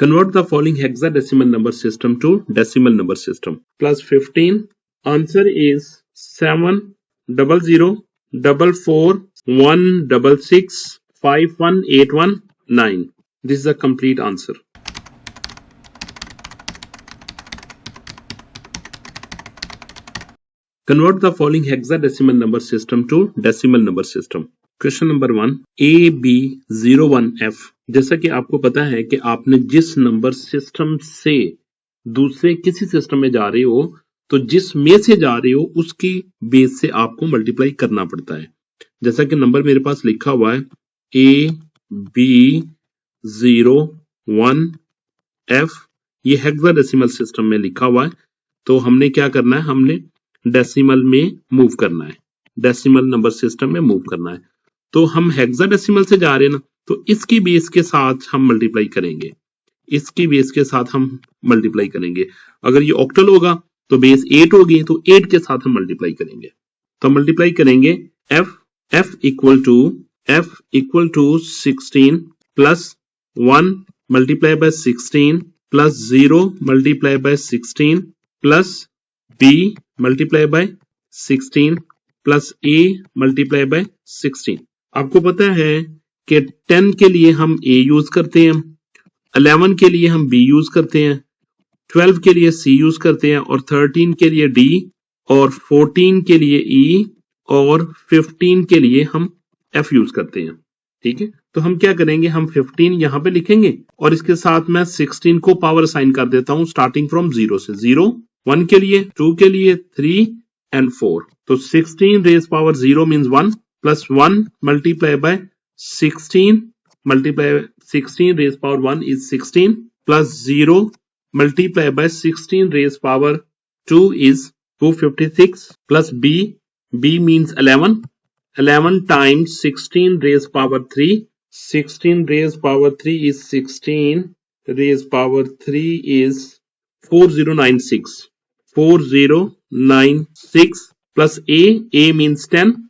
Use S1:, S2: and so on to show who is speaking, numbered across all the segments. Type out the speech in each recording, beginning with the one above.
S1: Convert the following hexadecimal number system to decimal number system. Plus 15. Answer is 7004416651819. This is a complete answer. Convert the following hexadecimal number system to decimal number system. Question number 1 AB01F। जैसा कि आपको पता है कि आपने जिस number system से दूसरे किसी सिस्टम में जा रहे हो तो जिस में से जा रहे हो उसकी बेस से आपको मल्टीप्लाई करना पड़ता है। जैसा कि नंबर मेरे पास लिखा हुआ है AB01F, ये हेक्साडेसिमल सिस्टम में लिखा हुआ है। तो हमने क्या करना है, हमने डेसिमल में मूव करना है, डेसिमल नंबर सिस्टम में मूव करना है। तो हम हेक्साडेसिमल से जा रहे हैं ना, तो इसकी बेस के साथ हम मल्टीप्लाई करेंगे, इसकी बेस के साथ हम मल्टीप्लाई करेंगे। अगर ये ऑक्टल होगा तो बेस 8 होगी, तो 8 के साथ हम मल्टीप्लाई करेंगे। तो मल्टीप्लाई करेंगे f equal to 16 plus 1 multiply by 16 plus 0 multiply by 16 plus b multiply by 16 plus a multiply by 16। आपको पता है कि 10 के लिए हम a यूज करते हैं, 11 के लिए हम b यूज करते हैं, 12 के लिए c यूज करते हैं, और 13 के लिए d, और 14 के लिए e, और 15 के लिए हम f यूज करते हैं। ठीक है, तो हम क्या करेंगे, हम 15 यहाँ पे लिखेंगे और इसके साथ मैं 16 को पावर असाइन कर देता हूं स्टार्टिंग फ्रॉम 0 से। 0 1 के लिए, 2 के लिए, 3 एंड 4। तो 16 raise power 0 means 1 plus 1 multiply by 16 multiply 16 raise power 1 is 16 plus 0 multiply by 16 raise power 2 is 256 plus b means 11 times 16 raised power 3, 16 raised power 3 is 16 raised power 3 is 4096 plus a means 10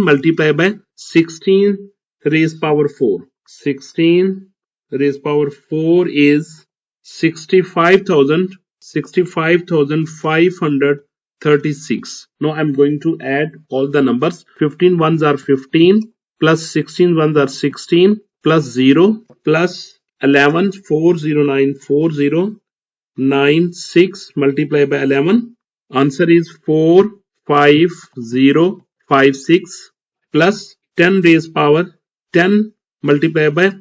S1: multiplied by 16 raised power 4, 16 raised power 4 is 65,536. Now I'm going to add all the numbers. 15 ones are 15 plus 16 ones are 16 plus 0 plus 11 4094096 multiplied by 11. Answer is 45056 plus 10 raised power 10 multiplied by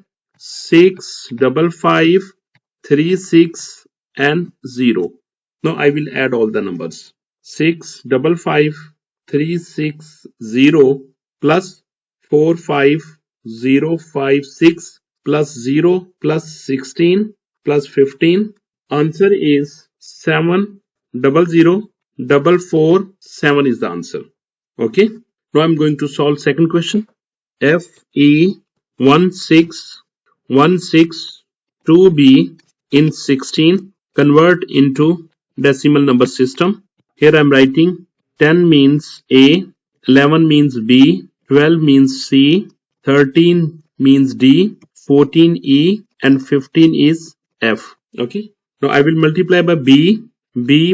S1: 65536 and 0. Now I will add all the numbers. 65536 plus 45056 plus 0 plus 16 plus 15. Answer is 700447 is the answer. Okay. Now I'm going to solve second question. FE16162B in 16 convert into decimal number system. Here I am writing 10 means A, 11 means B, 12 means C, 13 means D, 14 E, and 15 is F. Okay. Now I will multiply by B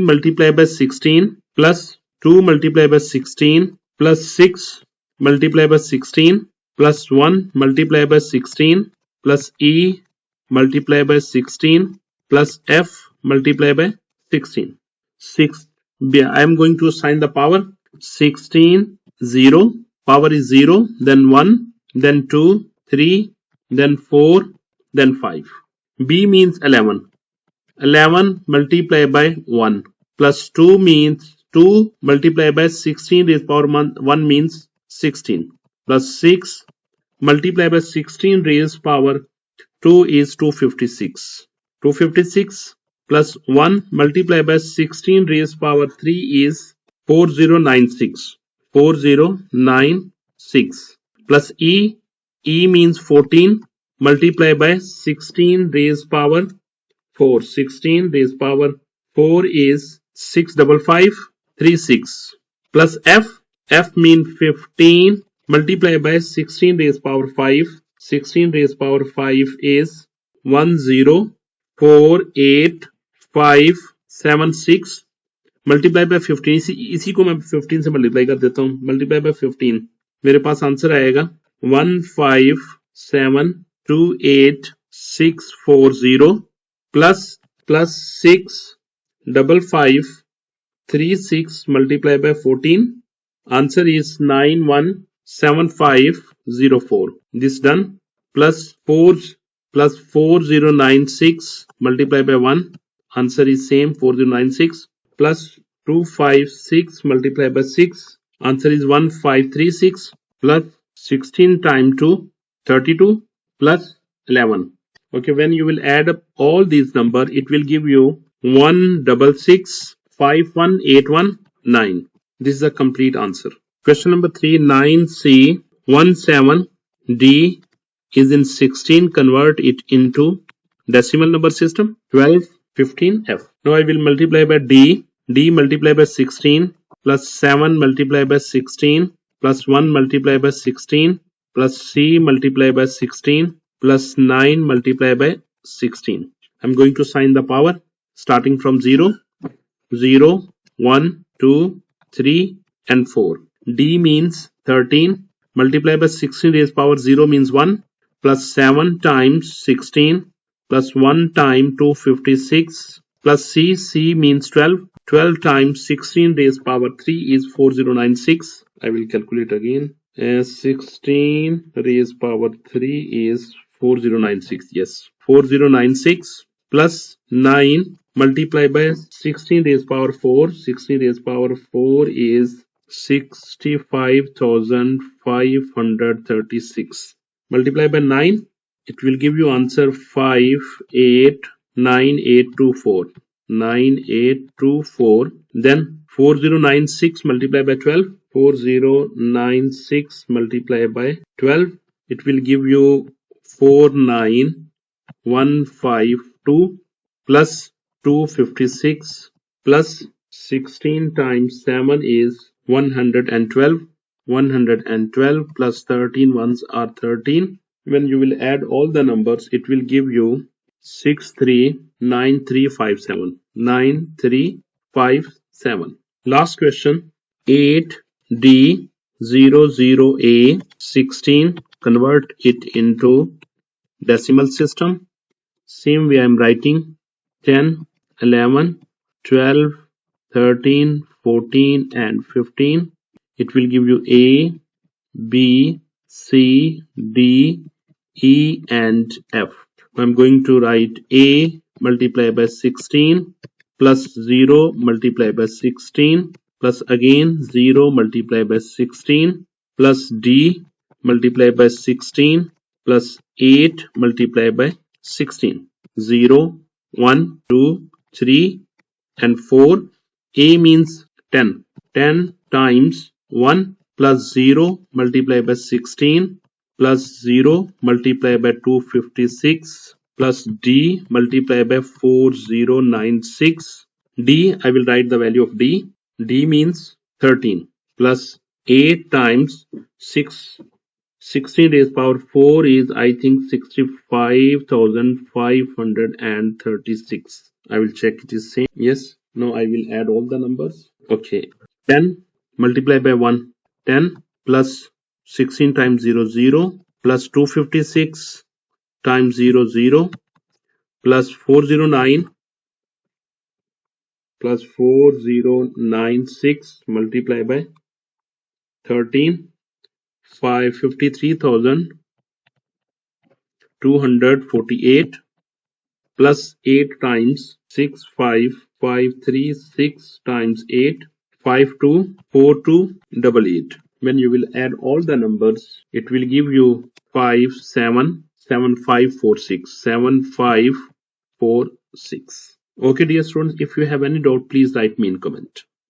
S1: multiplied by 16 plus 2 multiplied by 16 plus 6 multiplied by 16 plus 1 multiplied by 16 plus E multiplied by 16 plus F multiplied by 16. 6. I am going to assign the power. 16 0, power is 0, then 1, then 2, 3, then 4, then 5. B means 11 multiplied by 1 plus 2 means 2 multiplied by 16 raised power 1 means 16 plus 6 multiplied by 16 raised power 2 is 256 plus 1 multiplied by 16 raised power 3 is 4096 plus E means 14 multiplied by 16 raised power 4, 16 raised power 4 is 65536 plus F means 15 multiplied by 16 raised power 5, 16 raised power 5 is 10 48,576 multiply by 15, इसी को मैं 15 से multiply कर देता हूँ। Multiply by 15 मेरे पास answer आएगा 15728,640 plus 65536 multiplied by 14. Answer is 917504. This done. Plus 4096 multiplied by 1. Answer is same 4096. Plus 256 multiplied by 6. Answer is 1536. Plus 16 times 2, 32 plus 11. Okay, when you will add up all these numbers, it will give you 16651,819. This is the complete answer. Question number 3, 9C 17D is in 16. Convert it into decimal number system 1215F. Now I will multiply by D. D multiplied by 16 plus 7 multiplied by 16 plus 1 multiplied by 16 plus C multiplied by 16 plus 9 multiplied by 16. I'm going to sign the power starting from 0, 0, 1, 2, 3 and 4. D means 13 multiplied by 16 raised power 0 means 1 plus 7 times 16 plus 1 time 256 plus C means 12. 12 times 16 raised power 3 is 4096. I will calculate again. 16 raised power 3 is 4096. Yes, 4096 plus 9 multiplied by 16 raised power 4. 16 raised power 4 is 65,536. Multiply by 9. It will give you answer 589824. 9824. Then 4096 multiplied by 12. 4096 multiplied by 12. It will give you 49152 plus 256 plus 16 times 7 is 112. 112 plus 13 ones are 13. When you will add all the numbers, it will give you 639357. 9357. Last question. 8D00A 16. Convert it into decimal system. Same way I'm writing 10, 11, 12, 13, 14 and 15. It will give you A, B, C, D, E and F. I'm going to write A multiplied by 16 plus 0 multiplied by 16 plus again 0 multiplied by 16 plus D multiplied by 16 plus 8 multiplied by 16. 0, 1, 2, 3 and 4. A means 10. 10 times 1 plus 0 multiplied by 16 plus 0 multiplied by 256 plus D multiplied by 4096. D, I will write the value of D. D means 13 plus 8 times 16 raised power 4 is I think 65,536. I will check it is same. Yes. Now I will add all the numbers. Okay. 10 multiplied by 1. 10 plus 16 times 0, 0 plus 256 times 0, 0 plus 409 plus 4096 multiplied by 13. 53,248 plus 8 times 65536 times 8. 524288. When you will add all the numbers, it will give you 577546. 7546. Okay, dear students, if you have any doubt, please write me in comment.